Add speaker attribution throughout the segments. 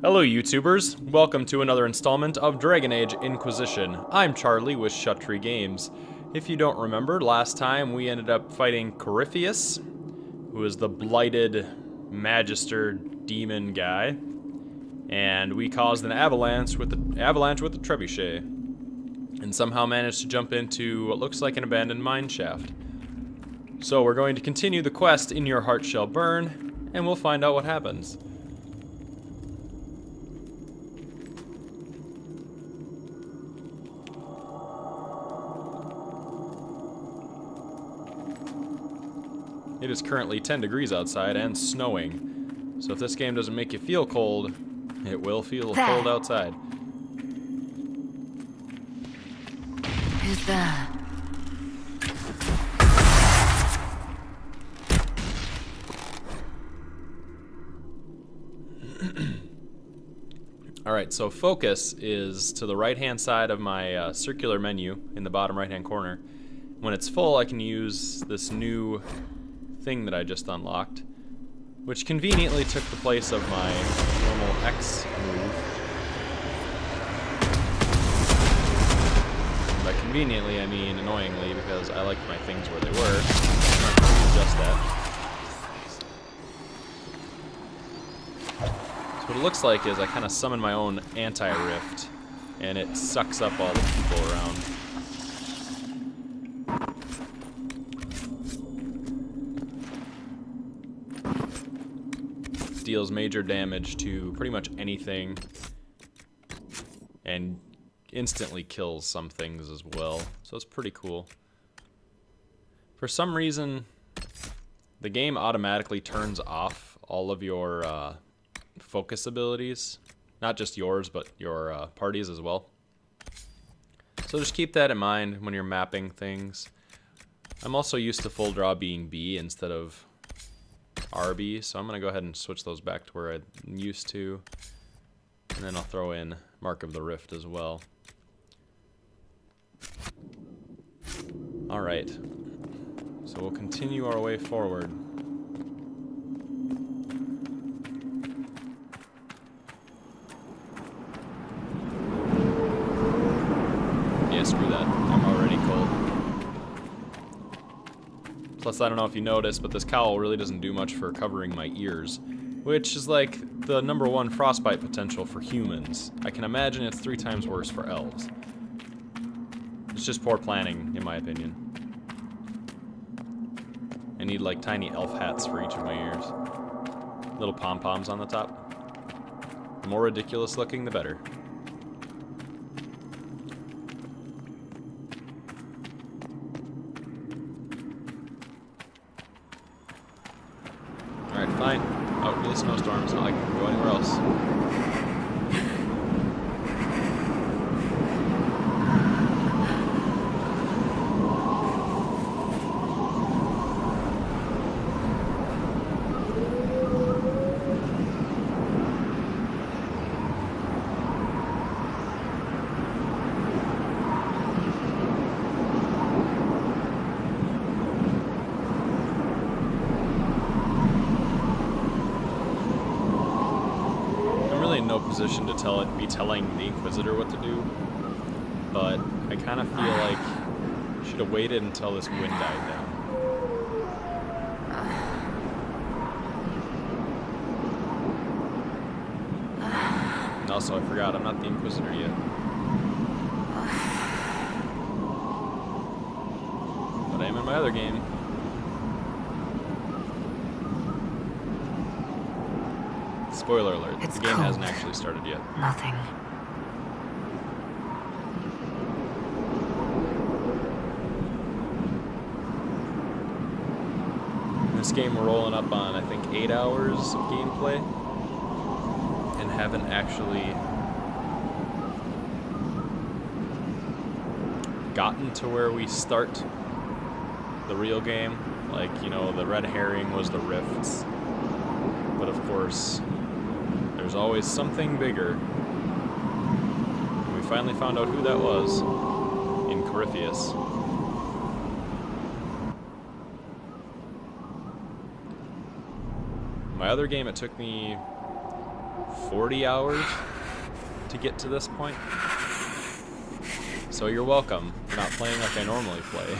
Speaker 1: Hello YouTubers, welcome to another installment of Dragon Age Inquisition. I'm Charlie with Shuttree Games. If you don't remember, last time we ended up fighting Corypheus, who is the blighted magister demon guy, and we caused an avalanche with the trebuchet, and somehow managed to jump into what looks like an abandoned mine shaft. So we're going to continue the quest In Your Heart Shall Burn, and we'll find out what happens. It is currently 10 degrees outside and snowing. So if this game doesn't make you feel cold, it will feel cold outside.
Speaker 2: Who's there?
Speaker 1: Alright, so focus is to the right-hand side of my circular menu in the bottom right-hand corner. When it's full, I can use this new thing that I just unlocked, which conveniently took the place of my normal X move. And by conveniently, I mean annoyingly, because I liked my things where they were. I'm not going to adjust that. So what it looks like is I kind of summon my own anti-rift, and it sucks up all the people around. Deals major damage to pretty much anything and instantly kills some things as well, so it's pretty cool. For some reason, the game automatically turns off all of your focus abilities, not just yours, but your parties as well. So just keep that in mind when you're mapping things. I'm also used to full draw being B instead of RB, so I'm going to go ahead and switch those back to where I'm used to. And then I'll throw in Mark of the Rift as well. Alright, so we'll continue our way forward. Yeah, screw that. I'm already cold. Plus, I don't know if you noticed, but this cowl really doesn't do much for covering my ears, which is like the #1 frostbite potential for humans. I can imagine it's 3 times worse for elves. It's just poor planning, in my opinion. I need like tiny elf hats for each of my ears. Little pom-poms on the top. The more ridiculous looking, the better. Alright, fine. Out into the snowstorm. It's not like I can go anywhere else. No position to be telling the Inquisitor what to do, but I kind of feel like I should have waited until this wind died down. And also, I forgot, I'm not the Inquisitor yet. But I am in my other game. Spoiler alert, the game hasn't actually started yet.
Speaker 2: Nothing.
Speaker 1: In this game we're rolling up on, I think, 8 hours of gameplay, and haven't actually gotten to where we start the real game. Like, you know, the red herring was the rifts, but of course there's always something bigger. And we finally found out who that was in Corypheus. My other game, it took me 40 hours to get to this point. So you're welcome for not playing like I normally play.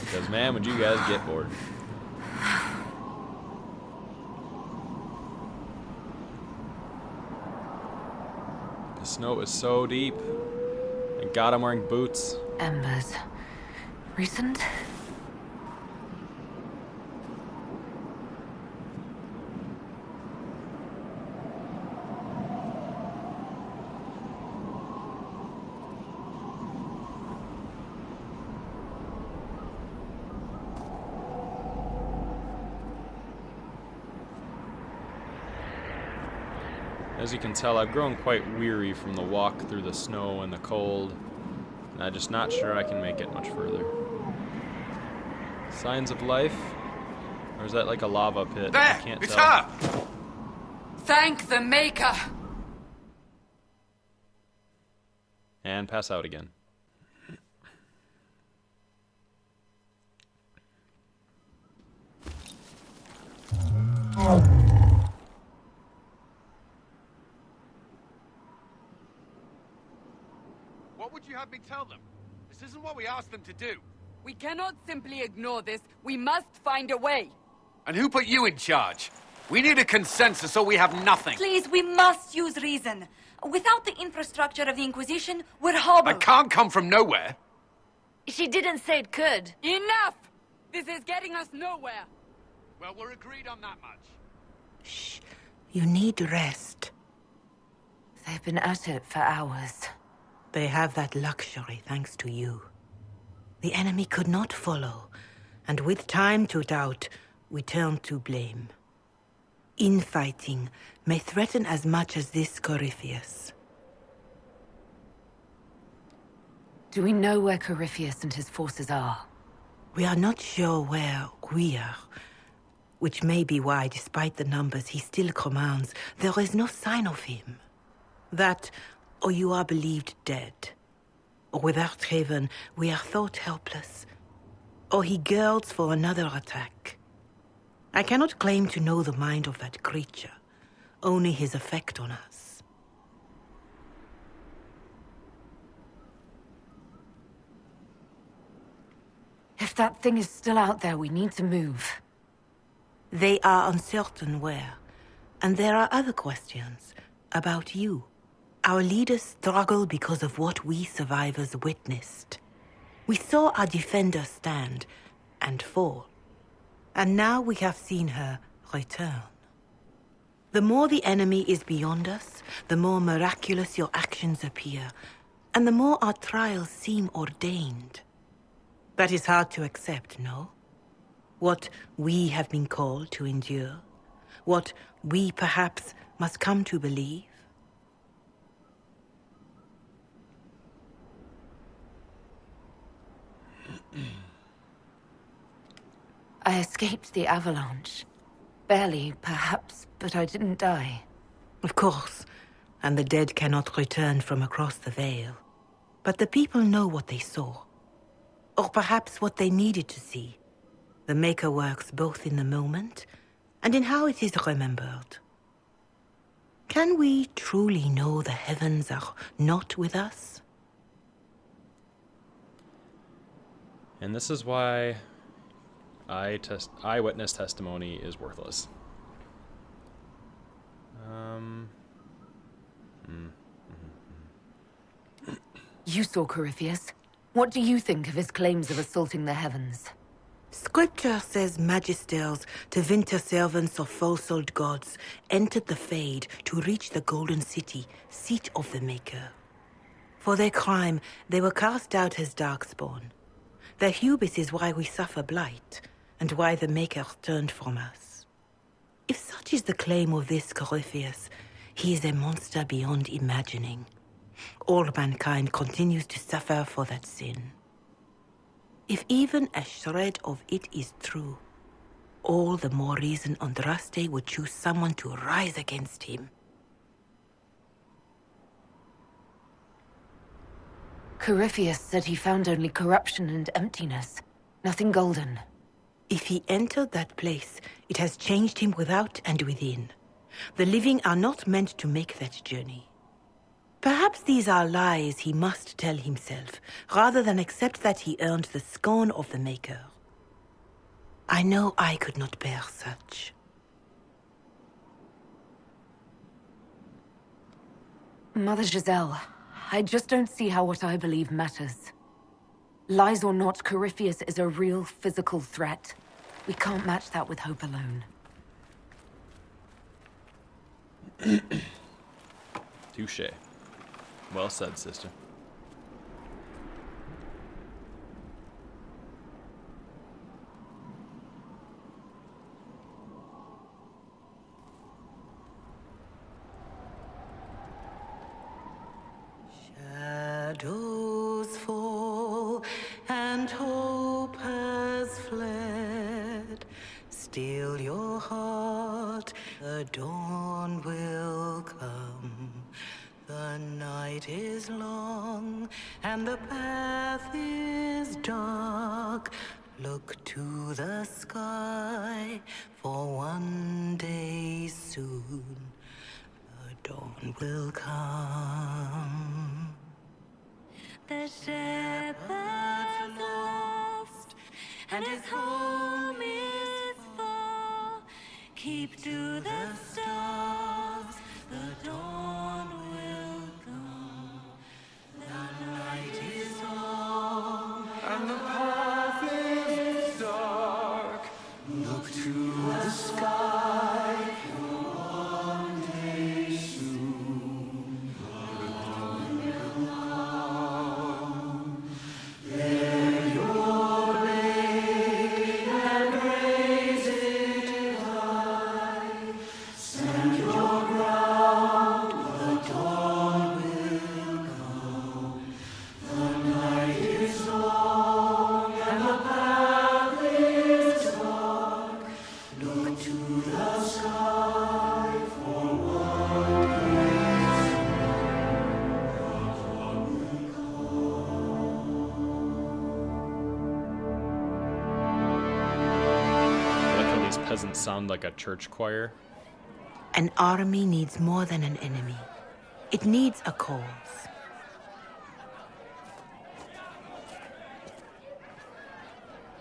Speaker 1: Because man, would you guys get bored. The snow is so deep. Thank God I'm wearing boots.
Speaker 2: Embers. Recent?
Speaker 1: As you can tell, I've grown quite weary from the walk through the snow and the cold, and I'm just not sure I can make it much further. Signs of life? Or is that like a lava pit?
Speaker 3: There!
Speaker 1: I can't
Speaker 3: It's
Speaker 1: tell.
Speaker 3: her!
Speaker 2: Thank the Maker!
Speaker 1: And pass out again.
Speaker 3: What would you have me tell them? This isn't what we asked them to do.
Speaker 4: We cannot simply ignore this. We must find a way.
Speaker 3: And who put you in charge? We need a consensus or we have nothing.
Speaker 5: Please, we must use reason. Without the infrastructure of the Inquisition, we're hobbled.
Speaker 3: I can't come from nowhere.
Speaker 2: She didn't say it could.
Speaker 4: Enough! This is getting us nowhere.
Speaker 3: Well, we're agreed on that much.
Speaker 6: Shh. You need rest.
Speaker 2: They've been at it for hours.
Speaker 6: They have that luxury thanks to you. The enemy could not follow, and with time to doubt, we turn to blame. Infighting may threaten as much as this Corypheus.
Speaker 2: Do we know where Corypheus and his forces are?
Speaker 6: We are not sure where we are, which may be why, despite the numbers he still commands, there is no sign of him. That, or you are believed dead. Or without Haven, we are thought helpless. Or he girds for another attack. I cannot claim to know the mind of that creature, only his effect on us.
Speaker 2: If that thing is still out there, we need to move.
Speaker 6: They are uncertain where, and there are other questions about you. Our leaders struggle because of what we survivors witnessed. We saw our defender stand and fall. And now we have seen her return. The more the enemy is beyond us, the more miraculous your actions appear, and the more our trials seem ordained. That is hard to accept, no? What we have been called to endure, what we perhaps must come to believe.
Speaker 2: I escaped the avalanche. Barely, perhaps, but I didn't die.
Speaker 6: Of course, and the dead cannot return from across the veil. But the people know what they saw. Or perhaps what they needed to see. The Maker works both in the moment and in how it is remembered. Can we truly know the heavens are not with us?
Speaker 1: And this is why eyewitness testimony is worthless.
Speaker 2: You saw Corypheus. What do you think of his claims of assaulting the heavens?
Speaker 6: Scripture says magisters, to winter servants of false-old gods, entered the Fade to reach the Golden City, seat of the Maker. For their crime, they were cast out as darkspawn. Their hubris is why we suffer blight, and why the Maker turned from us. If such is the claim of this Corypheus, he is a monster beyond imagining. All mankind continues to suffer for that sin. If even a shred of it is true, all the more reason Andraste would choose someone to rise against him.
Speaker 2: Corypheus said he found only corruption and emptiness. Nothing golden.
Speaker 6: If he entered that place, it has changed him without and within. The living are not meant to make that journey. Perhaps these are lies he must tell himself, rather than accept that he earned the scorn of the Maker. I know I could not bear such.
Speaker 2: Mother Giselle, I just don't see how what I believe matters. Lies or not, Corypheus is a real physical threat. We can't match that with hope alone.
Speaker 1: Touche. Well said, sister.
Speaker 6: Shadows fall and hope has fled. Still your heart, the dawn will come. The night is long and the path is dark. Look to the sky, for one day soon the dawn will come. The shepherd's lost, and his home is far. Keep to the stars, the dawn will come. The night is long, and the path is dark. Look to the sky, for one day soon the dawn will come. Bear your blade and raise it high. Stand your ground, the dawn will come. The night is long and the path is dark. Look to the sky, for one day
Speaker 1: I like how these peasants sound like a church choir.
Speaker 6: An army needs more than an enemy. It needs a cause.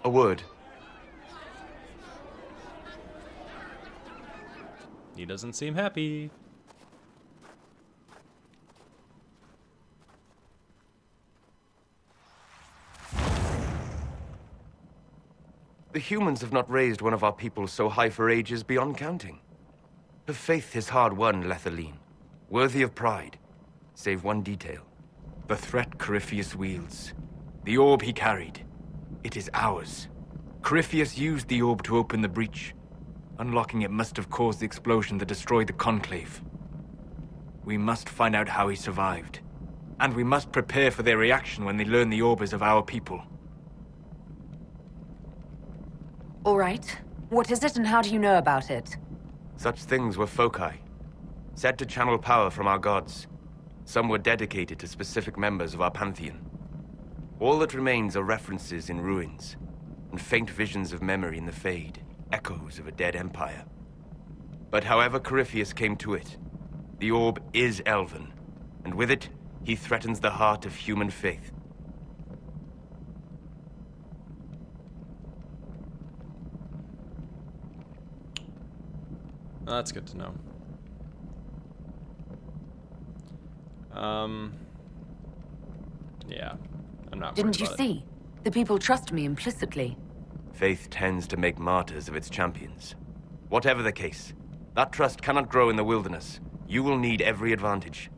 Speaker 7: A word.
Speaker 1: He doesn't seem happy.
Speaker 7: The humans have not raised one of our people so high for ages beyond counting. Her faith is hard-won, Lethaline, worthy of pride, save one detail. The threat Corypheus wields. The orb he carried. It is ours. Corypheus used the orb to open the breach. Unlocking it must have caused the explosion that destroyed the Conclave. We must find out how he survived. And we must prepare for their reaction when they learn the orb is of our people.
Speaker 2: All right. What is it and how do you know about it?
Speaker 7: Such things were foci, said to channel power from our gods. Some were dedicated to specific members of our pantheon. All that remains are references in ruins, and faint visions of memory in the Fade, echoes of a dead empire. But however Corypheus came to it, the orb is elven, and with it, he threatens the heart of human faith.
Speaker 1: Oh, that's good to know. Yeah, I'm not worried
Speaker 2: Didn't you
Speaker 1: about it.
Speaker 2: see? The people trust me implicitly.
Speaker 7: Faith tends to make martyrs of its champions. Whatever the case, that trust cannot grow in the wilderness. You will need every advantage.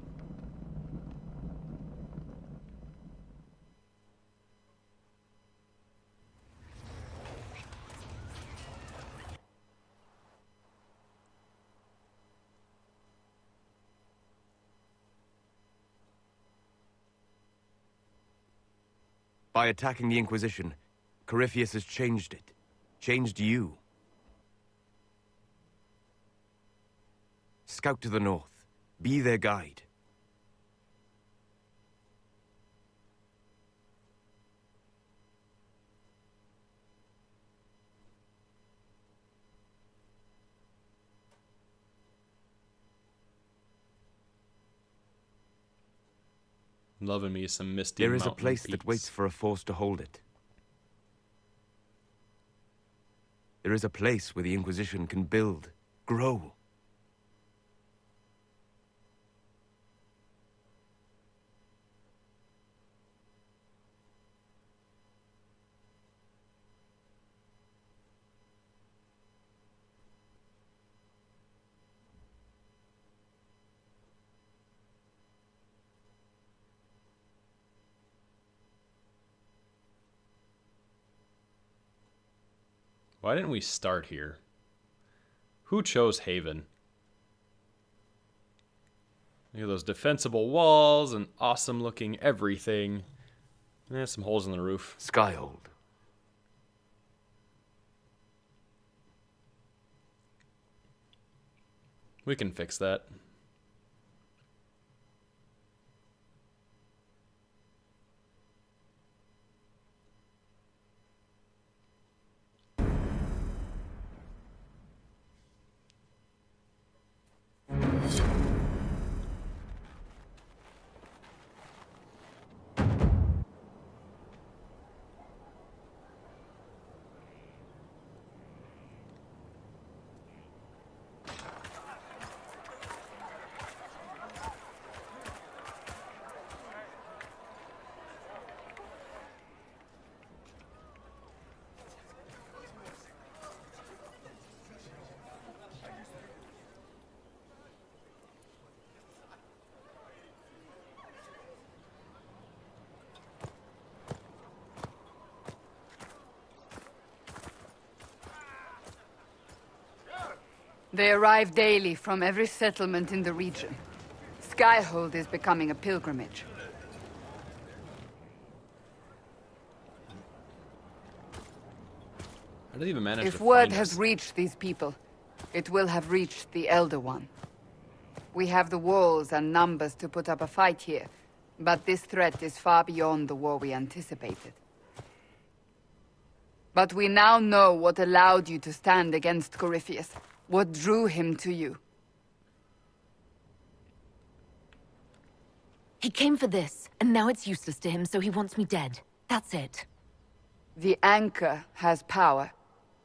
Speaker 7: By attacking the Inquisition, Corypheus has changed it. Changed you. Scout to the north. Be their guide.
Speaker 1: Loving me some misty
Speaker 7: There is a
Speaker 1: mountain
Speaker 7: place
Speaker 1: peaks.
Speaker 7: that waits for a force to hold it. There is a place where the Inquisition can build, grow.
Speaker 1: Why didn't we start here? Who chose Haven? Look at those defensible walls and awesome looking everything. There's some holes in the roof.
Speaker 7: Skyhold.
Speaker 1: We can fix that.
Speaker 4: They arrive daily from every settlement in the region. Skyhold is becoming a pilgrimage.
Speaker 1: How did they even manage
Speaker 4: If
Speaker 1: to
Speaker 4: word
Speaker 1: find
Speaker 4: has
Speaker 1: us?
Speaker 4: reached these people, it will have reached the Elder One. We have the walls and numbers to put up a fight here, but this threat is far beyond the war we anticipated. But we now know what allowed you to stand against Corypheus, what drew him to you.
Speaker 2: He came for this, and now it's useless to him, so he wants me dead. That's it.
Speaker 4: The Anchor has power,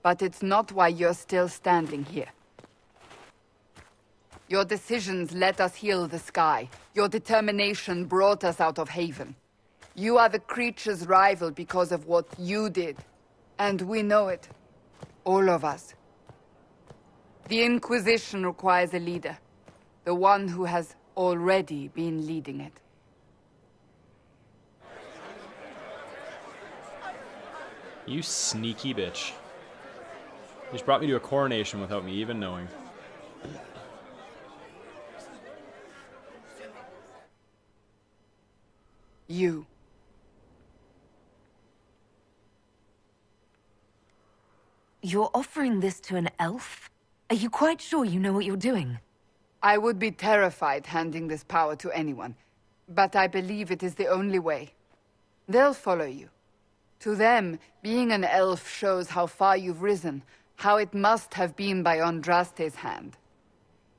Speaker 4: but it's not why you're still standing here. Your decisions let us heal the sky. Your determination brought us out of Haven. You are the creature's rival because of what you did. And we know it. All of us. The Inquisition requires a leader. The one who has already been leading it.
Speaker 1: You sneaky bitch. You just brought me to a coronation without me even knowing.
Speaker 4: You.
Speaker 2: You're offering this to an elf? Are you quite sure you know what you're doing?
Speaker 4: I would be terrified handing this power to anyone, but I believe it is the only way. They'll follow you. To them, being an elf shows how far you've risen, how it must have been by Andraste's hand.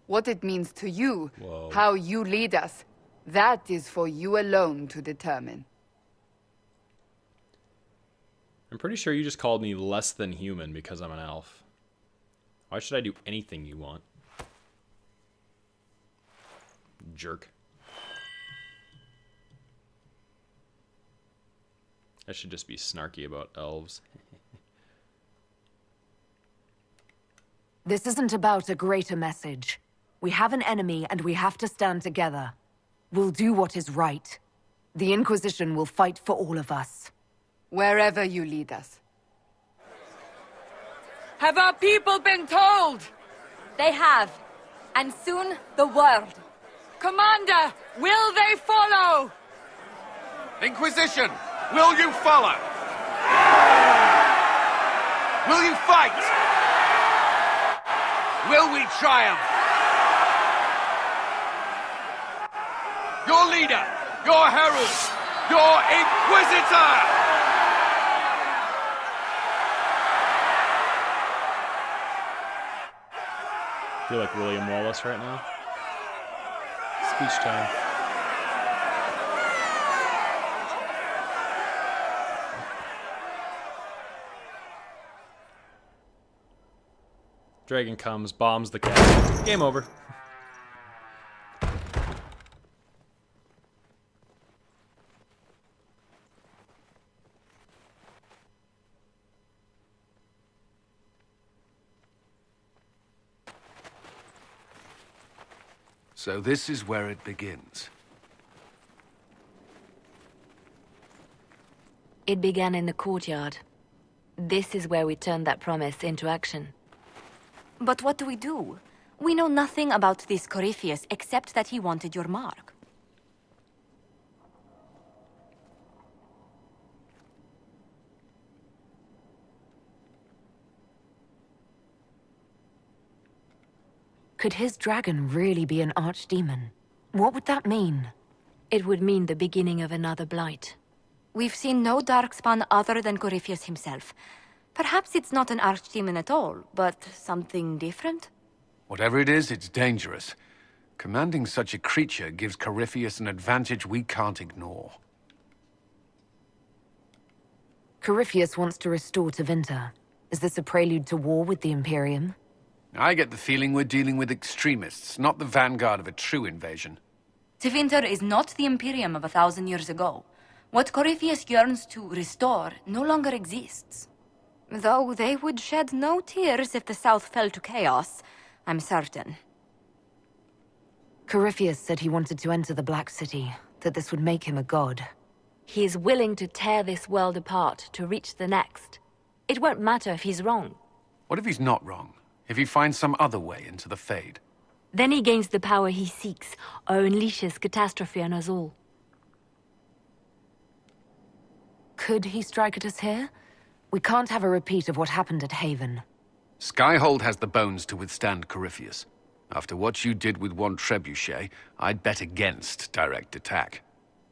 Speaker 4: What it means to you,
Speaker 1: Whoa.
Speaker 4: how you lead us, that is for you alone to determine.
Speaker 1: I'm pretty sure you just called me less than human because I'm an elf. Why should I do anything you want? Jerk. I should just be snarky about elves.
Speaker 2: This isn't about a greater message. We have an enemy and we have to stand together. We'll do what is right. The Inquisition will fight for all of us.
Speaker 4: Wherever you lead us. Have our people been told?
Speaker 5: They have. And soon, the world.
Speaker 4: Commander, will they follow?
Speaker 3: Inquisition, will you follow? Will you fight? Will we triumph? Your leader, your herald, your Inquisitor!
Speaker 1: I feel like William Wallace right now. Speech time. Dragon comes, bombs the castle. Game over.
Speaker 3: So this is where it begins.
Speaker 2: It began in the courtyard. This is where we turned that promise into action.
Speaker 5: But what do we do? We know nothing about this Corypheus except that he wanted your mark.
Speaker 2: Could his dragon really be an archdemon? What would that mean? It would mean the beginning of another blight.
Speaker 5: We've seen no darkspawn other than Corypheus himself. Perhaps it's not an archdemon at all, but something different?
Speaker 3: Whatever it is, it's dangerous. Commanding such a creature gives Corypheus an advantage we can't ignore.
Speaker 2: Corypheus wants to restore Tevinter. Is this a prelude to war with the Imperium?
Speaker 3: I get the feeling we're dealing with extremists, not the vanguard of a true invasion.
Speaker 5: Tevinter is not the Imperium of 1,000 years ago. What Corypheus yearns to restore no longer exists. Though they would shed no tears if the South fell to chaos, I'm certain.
Speaker 2: Corypheus said he wanted to enter the Black City, that this would make him a god. He is willing to tear this world apart to reach the next. It won't matter if he's wrong.
Speaker 3: What if he's not wrong? If he finds some other way into the Fade?
Speaker 2: Then he gains the power he seeks, or unleashes catastrophe on us all. Could he strike at us here? We can't have a repeat of what happened at Haven.
Speaker 3: Skyhold has the bones to withstand Corypheus. After what you did with one trebuchet, I'd bet against direct attack.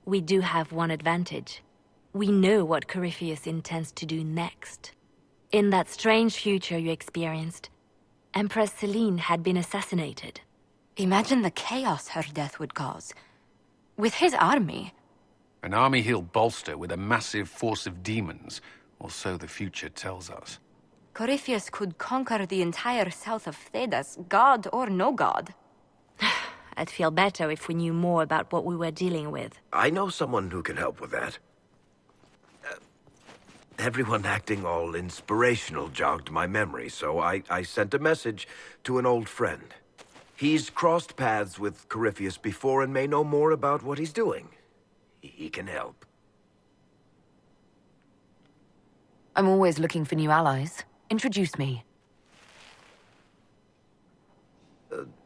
Speaker 2: We do have one advantage. We know what Corypheus intends to do next. In that strange future you experienced, Empress Selene had been assassinated.
Speaker 5: Imagine the chaos her death would cause. With his army.
Speaker 3: An army he'll bolster with a massive force of demons, or so the future tells us.
Speaker 5: Corypheus could conquer the entire south of Thedas, god or no god.
Speaker 2: I'd feel better if we knew more about what we were dealing with.
Speaker 8: I know someone who can help with that. Everyone acting all inspirational jogged my memory, so I sent a message to an old friend. He's crossed paths with Corypheus before and may know more about what he's doing. He can help.
Speaker 2: I'm always looking for new allies. Introduce me.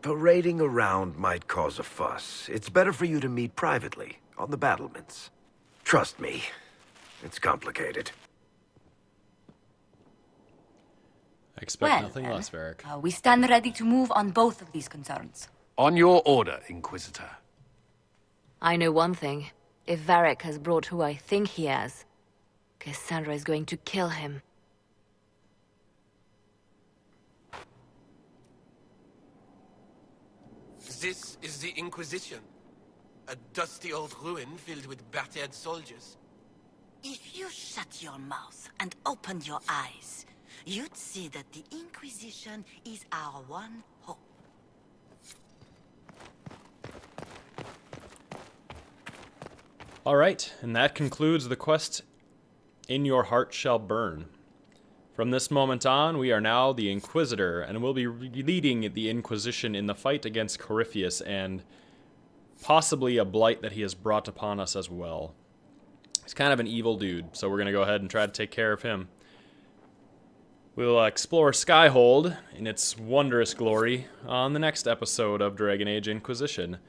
Speaker 8: Parading around might cause a fuss. It's better for you to meet privately, on the battlements. Trust me, it's complicated.
Speaker 1: I expect nothing less, Varric.
Speaker 5: We stand ready to move on both of these concerns.
Speaker 3: On your order, Inquisitor.
Speaker 2: I know one thing. If Varric has brought who I think he has, Cassandra is going to kill him.
Speaker 9: This is the Inquisition. A dusty old ruin filled with battered soldiers.
Speaker 10: If you shut your mouth and opened your eyes, you'd see that the Inquisition is our one hope.
Speaker 1: Alright, and that concludes the quest In Your Heart Shall Burn. From this moment on, we are now the Inquisitor, and will be leading the Inquisition in the fight against Corypheus and possibly a blight that he has brought upon us as well. He's kind of an evil dude, so we're going to go ahead and try to take care of him. We'll explore Skyhold in its wondrous glory on the next episode of Dragon Age Inquisition.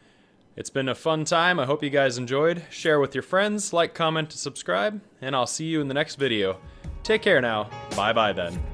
Speaker 1: It's been a fun time. I hope you guys enjoyed. Share with your friends, like, comment, and subscribe, and I'll see you in the next video. Take care now. Bye-bye then.